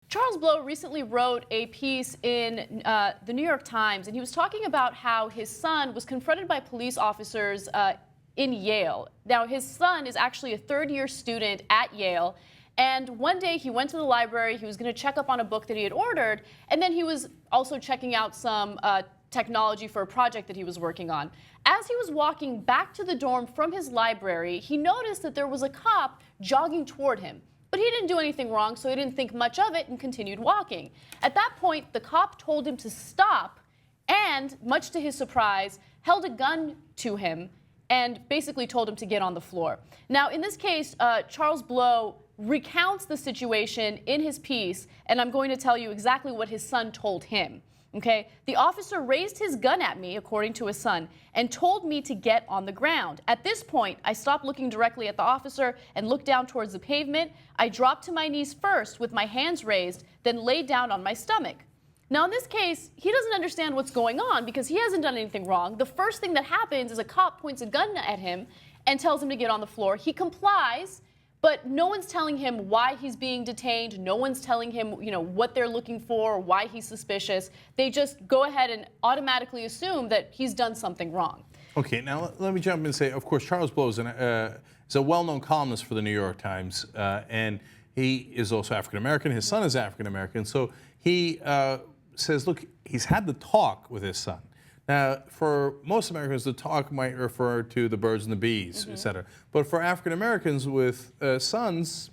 Charles Blow recently wrote a piece in the New York Times, and he was talking about how his son was confronted by police officers in Yale. Now, his son is actually a third-year student at Yale, and one day he went to the library, he was going to check up on a book that he had ordered, and then he was also checking out some technology for a project that he was working on. As he was walking back to the dorm from his library, he noticed that there was a cop jogging toward him. But he didn't do anything wrong, so he didn't think much of it and continued walking. At that point, the cop told him to stop and, much to his surprise, held a gun to him and basically told him to get on the floor. Now, in this case, Charles Blow recounts the situation in his piece, and I'm going to tell you exactly what his son told him. Okay, the officer raised his gun at me, according to his son, and told me to get on the ground. At this point, I stopped looking directly at the officer and looked down towards the pavement. I dropped to my knees first with my hands raised, then laid down on my stomach. Now, in this case, he doesn't understand what's going on because he hasn't done anything wrong. The first thing that happens is a cop points a gun at him and tells him to get on the floor. He complies. But no one's telling him why he's being detained. No one's telling him, what they're looking for, or why he's suspicious. They just go ahead and automatically assume that he's done something wrong. Okay, now let me jump in and say, of course, Charles Blow is a well-known columnist for the New York Times, and he is also African-American. His son is African-American. So he says, look, he's had the talk with his son. Now, for most Americans, the talk might refer to the birds and the bees, et cetera. But for African Americans with sons,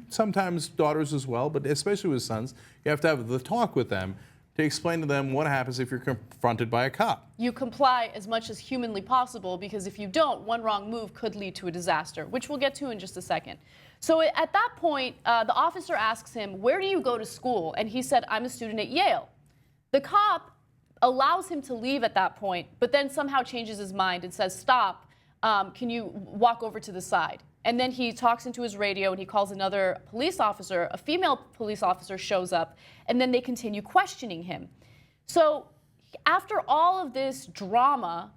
sometimes daughters as well, but especially with sons, you have to have the talk with them to explain to them what happens if you're confronted by a cop. You comply as much as humanly possible, because if you don't, one wrong move could lead to a disaster, which we'll get to in just a second. So at that point, the officer asks him, "Where do you go to school?" And he said, "I'm a student at Yale." The cop allows him to leave at that point, but then somehow changes his mind and says, "Stop, can you walk over to the side?" And then he talks into his radio and he calls another police officer. A female police officer shows up, and then they continue questioning him. So after all of this drama,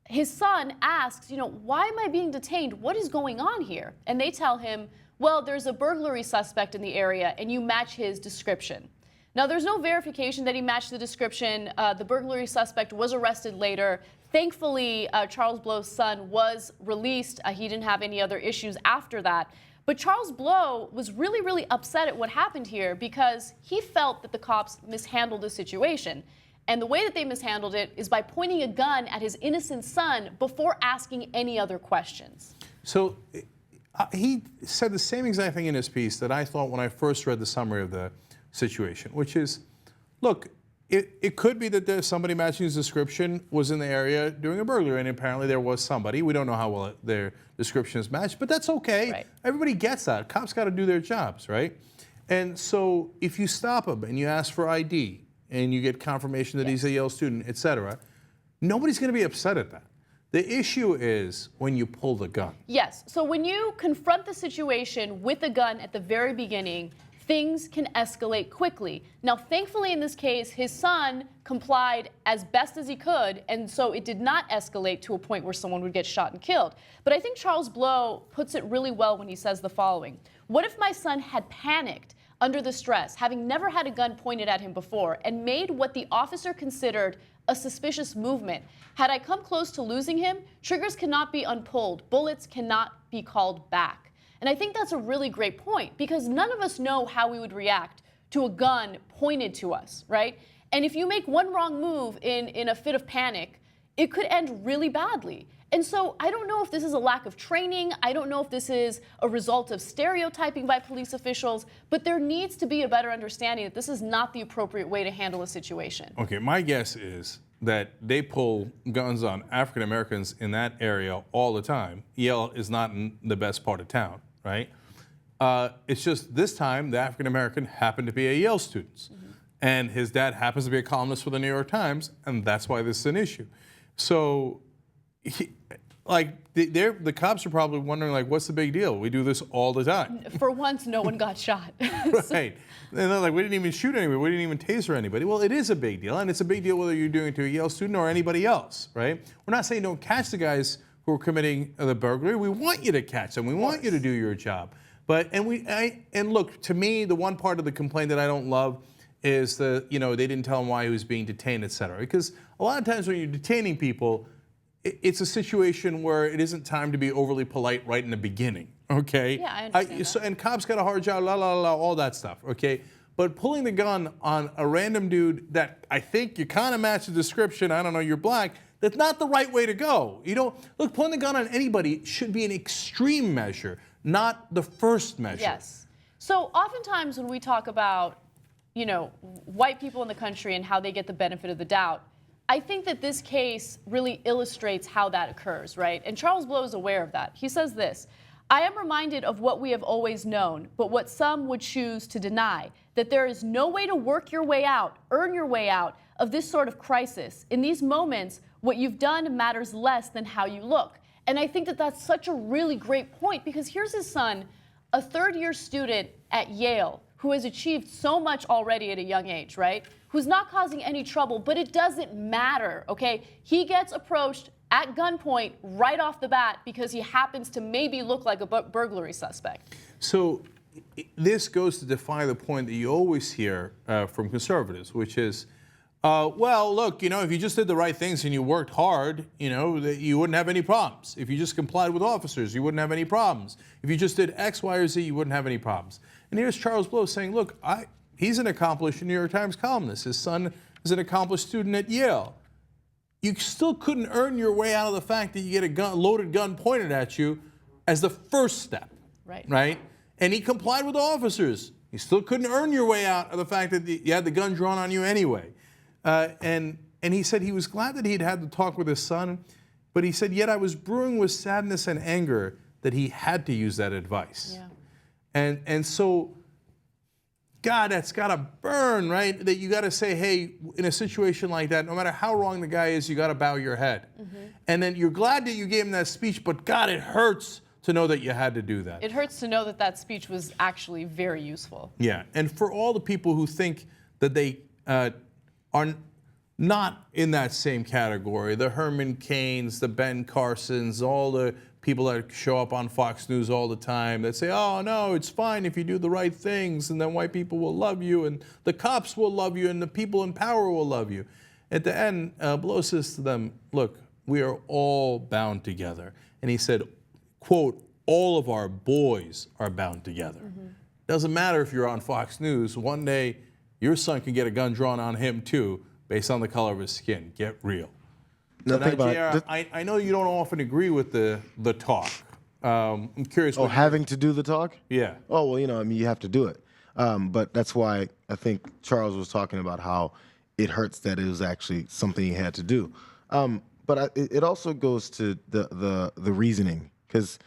his son asks, "Why am I being detained? What is going on here?" And they tell him, "Well, there's a burglary suspect in the area and you match his description." Now, there's no verification that he matched the description. The burglary suspect was arrested later. Thankfully, Charles Blow's son was released. He didn't have any other issues after that. But Charles Blow was really, really upset at what happened here because he felt that the cops mishandled the situation. And the way that they mishandled it is by pointing a gun at his innocent son before asking any other questions. So he said the same exact thing in his piece that I thought when I first read the summary of the situation, which is, look, it could be that somebody matching his description was in the area doing a burglary, and apparently there was somebody. We don't know how well their description is matched, but that's okay. Right. Everybody gets that. Cops got to do their jobs, right? And so if you stop him and you ask for ID and you get confirmation that he's a Yale student, et cetera, nobody's going to be upset at that. The issue is when you pull the gun. Yes. So when you confront the situation with a gun at the very beginning, things can escalate quickly. Now, thankfully, in this case, his son complied as best as he could, and so it did not escalate to a point where someone would get shot and killed. But I think Charles Blow puts it really well when he says the following. "What if my son had panicked under the stress, having never had a gun pointed at him before, and made what the officer considered a suspicious movement? Had I come close to losing him, triggers cannot be unpulled, bullets cannot be called back." And I think that's a really great point because none of us know how we would react to a gun pointed to us, right? And if you make one wrong move in a fit of panic, it could end really badly. And so I don't know if this is a lack of training. I don't know if this is a result of stereotyping by police officials, but there needs to be a better understanding that this is not the appropriate way to handle a situation. Okay, my guess is that they pull guns on African Americans in that area all the time. Yale is not in the best part of town, right? It's just this time the African American happened to be a Yale student. And his dad happens to be a columnist for the New York Times, and that's why this is an issue. So, the cops are probably wondering, like, what's the big deal? We do this all the time. For once, no one got shot. Right. And they're like, we didn't even shoot anybody. We didn't even taser anybody. Well, it is a big deal, and it's a big deal whether you're doing it to a Yale student or anybody else, right? We're not saying don't catch the guys who are committing the burglary. We want you to catch them. We want you to do your job. But and look, to me, the one part of the complaint that I don't love is they didn't tell him why he was being detained, et cetera. Because a lot of times when you're detaining people, it's a situation where it isn't time to be overly polite right in the beginning, okay? Yeah, I understand that. And cops got a hard job, all that stuff, okay? But pulling the gun on a random dude that I think you kind of match the description, I don't know, you're black, that's not the right way to go. Look, pulling the gun on anybody should be an extreme measure, not the first measure. Yes. So oftentimes when we talk about, white people in the country and how they get the benefit of the doubt, I think that this case really illustrates how that occurs, right? And Charles Blow is aware of that. He says this: I am reminded of what we have always known, but what some would choose to deny, that there is no way to work your way out, earn your way out of this sort of crisis. In these moments, what you've done matters less than how you look. And I think that that's such a really great point, because here's his son, a third-year student at Yale, who has achieved so much already at a young age, right? Who's not causing any trouble, but it doesn't matter, okay? He gets approached at gunpoint right off the bat because he happens to maybe look like a burglary suspect. So this goes to defy the point that you always hear from conservatives, which is, well, look, if you just did the right things and you worked hard, you wouldn't have any problems. If you just complied with officers, you wouldn't have any problems. If you just did X, Y, or Z, you wouldn't have any problems. And here's Charles Blow saying, look, he's an accomplished New York Times columnist. His son is an accomplished student at Yale. You still couldn't earn your way out of the fact that you get a loaded gun pointed at you as the first step. Right? And he complied with the officers. You still couldn't earn your way out of the fact that you had the gun drawn on you anyway. And he said he was glad that he'd had the talk with his son, but he said, yet I was brewing with sadness and anger that he had to use that advice. Yeah. And so, God, that's got to burn, right? That you got to say, hey, in a situation like that, no matter how wrong the guy is, you got to bow your head. Mm-hmm. And then you're glad that you gave him that speech, but God, it hurts to know that you had to do that. It hurts to know that that speech was actually very useful. Yeah, and for all the people who think that they are not in that same category, the Herman Cains, the Ben Carsons, all the people that show up on Fox News all the time that say, oh, no, it's fine if you do the right things, and then white people will love you, and the cops will love you, and the people in power will love you. At the end, Blow says to them, look, we are all bound together. And he said, quote, all of our boys are bound together. Mm-hmm. Doesn't matter if you're on Fox News. One day, your son can get a gun drawn on him, too, based on the color of his skin. Get real. Now, think about JR, I know you don't often agree with the talk. I'm curious. Oh, having to do the talk? Yeah. Oh, well, you have to do it. But that's why I think Charles was talking about how it hurts that it was actually something he had to do. But it also goes to the reasoning, because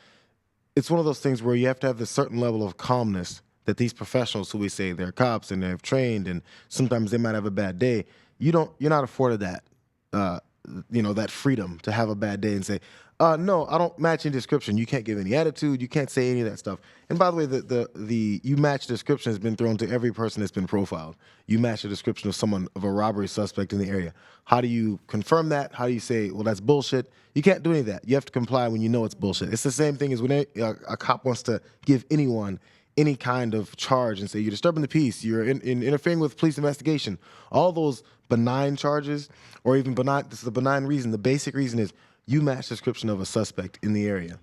it's one of those things where you have to have this certain level of calmness that these professionals who we say they're cops and they've trained and sometimes they might have a bad day. You're not afforded that. That freedom to have a bad day and say, no, I don't match any description. You can't give any attitude. You can't say any of that stuff. And by the way, the you match description has been thrown to every person that's been profiled. You match a description of a robbery suspect in the area. How do you confirm that? How do you say, well, that's bullshit? You can't do any of that. You have to comply when you know it's bullshit. It's the same thing as when a cop wants to give anyone any kind of charge and say you're disturbing the peace, you're interfering with police investigation. All those benign charges, or even benign, this is a benign reason. The basic reason is you match description of a suspect in the area,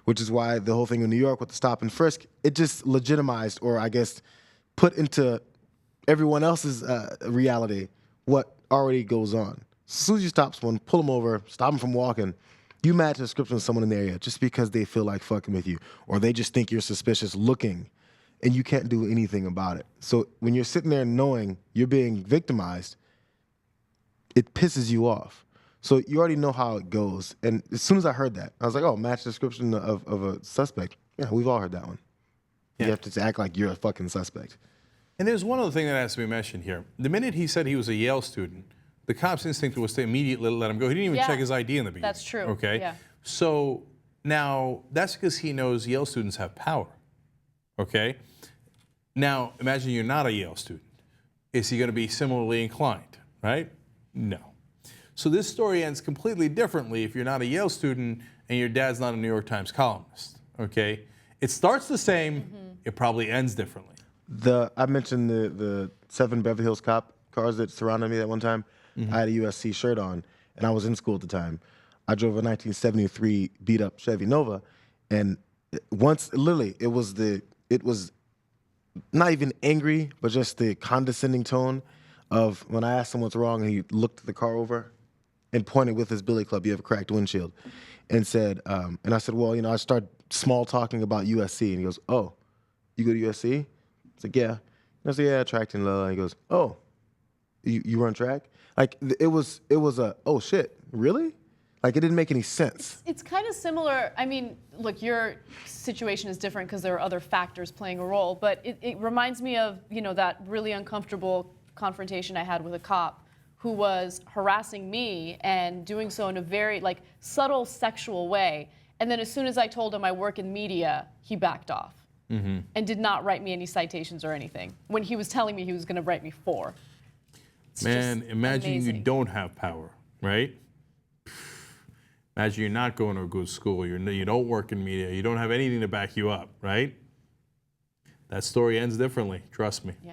which is why the whole thing in New York with the stop and frisk, it just legitimized, or I guess put into everyone else's reality what already goes on. As soon as you stop someone, pull them over, stop them from walking, you match a description of someone in the area just because they feel like fucking with you, or they just think you're suspicious looking, and you can't do anything about it. So when you're sitting there knowing you're being victimized, it pisses you off. So you already know how it goes. And as soon as I heard that, I was like, oh, match description of a suspect. Yeah, we've all heard that one. Yeah. You have to act like you're a fucking suspect. And there's one other thing that has to be mentioned here. The minute he said he was a Yale student, the cop's instinct was to immediately let him go. He didn't even check his ID in the beginning. That's true. Okay? Yeah. So now that's because he knows Yale students have power. Okay? Now, imagine you're not a Yale student. Is he going to be similarly inclined, right? No. So this story ends completely differently if you're not a Yale student and your dad's not a New York Times columnist, okay? It starts the same. It probably ends differently. I mentioned the 7 Beverly Hills cop cars that surrounded me that one time. I had a USC shirt on, and I was in school at the time. I drove a 1973 beat up Chevy Nova, and once literally it was not even angry, but just the condescending tone of when I asked him what's wrong, and he looked the car over and pointed with his billy club, you have a cracked windshield, and said, and I said, well, I started small talking about USC, and he goes, oh, you go to USC? I said, yeah. And I said, yeah, track and blah. And he goes, oh, you run track? Like it was a, oh shit, really? Like it didn't make any sense. It's kind of similar. I mean, look, your situation is different because there are other factors playing a role, but it reminds me of, that really uncomfortable confrontation I had with a cop who was harassing me and doing so in a very subtle sexual way. And then as soon as I told him I work in media, he backed off and did not write me any citations or anything when he was telling me he was going to write me 4. It's Man, imagine amazing. you don't have power, right? Imagine you're not going to a good school. You don't work in media. You don't have anything to back you up, right? That story ends differently. Trust me. Yeah.